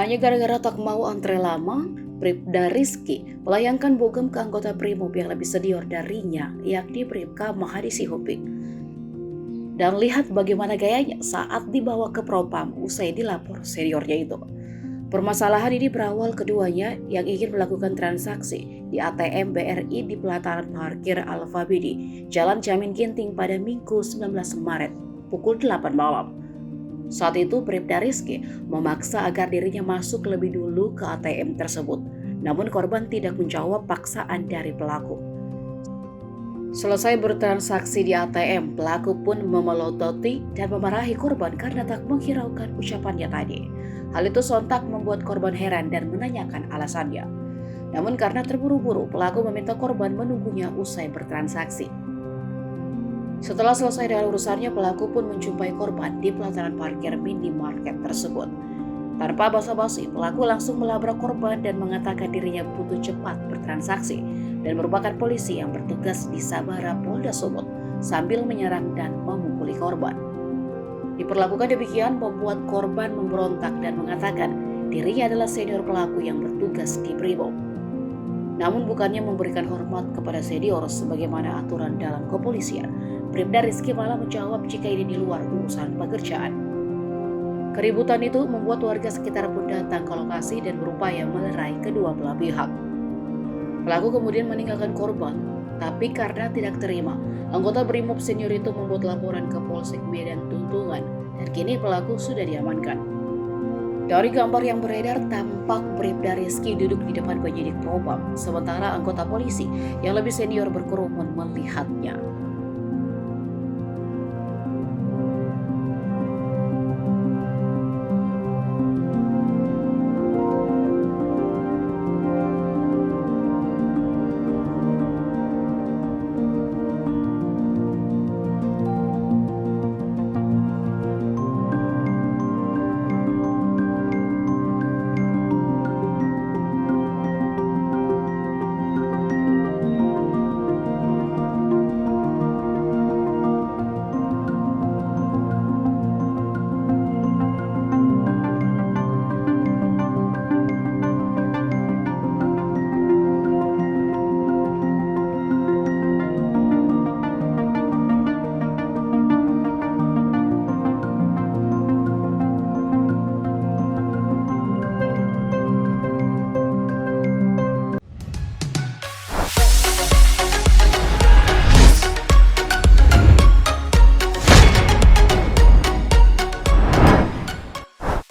Hanya gara-gara tak mau antre lama, Bribda Rizky melayangkan bogem ke anggota Brimob yang lebih senior darinya, yakni Bribka Mahadi Sihoping. Dan lihat bagaimana gayanya saat dibawa ke propam usai dilapor seniornya itu. Permasalahan ini berawal keduanya yang ingin melakukan transaksi di ATM BRI di pelataran parkir Al-Fabidi, Jalan Jamin Ginting pada Minggu 19 Maret, pukul 8 malam. Saat itu Bribda Rizky memaksa agar dirinya masuk lebih dulu ke ATM tersebut, namun korban tidak menjawab paksaan dari pelaku. Selesai bertransaksi di ATM, pelaku pun memelototi dan memarahi korban karena tak menghiraukan ucapannya tadi. Hal itu sontak membuat korban heran dan menanyakan alasannya. Namun karena terburu-buru, pelaku meminta korban menunggunya usai bertransaksi. Setelah selesai dengan urusannya, pelaku pun menjumpai korban di pelataran parkir minimarket tersebut. Tanpa basa-basi, pelaku langsung melabrak korban dan mengatakan dirinya butuh cepat bertransaksi dan merupakan polisi yang bertugas di Sabara Polda Sumut sambil menyerang dan memukuli korban. Diperlakukan demikian membuat korban memberontak dan mengatakan dirinya adalah senior pelaku yang bertugas di Brimob. Namun bukannya memberikan hormat kepada senior sebagaimana aturan dalam kepolisian, Bribda Rizky malah menjawab jika ini di luar urusan pekerjaan. Keributan itu membuat warga sekitar pun datang ke lokasi dan berupaya melerai kedua belah pihak. Pelaku kemudian meninggalkan korban, tapi karena tidak terima, anggota Brimob senior itu membuat laporan ke Polsek Medan Tuntungan dan kini pelaku sudah diamankan. Dari gambar yang beredar, tampak Bribda Rizky duduk di depan penyidik propam, sementara anggota polisi yang lebih senior berkerumun melihatnya.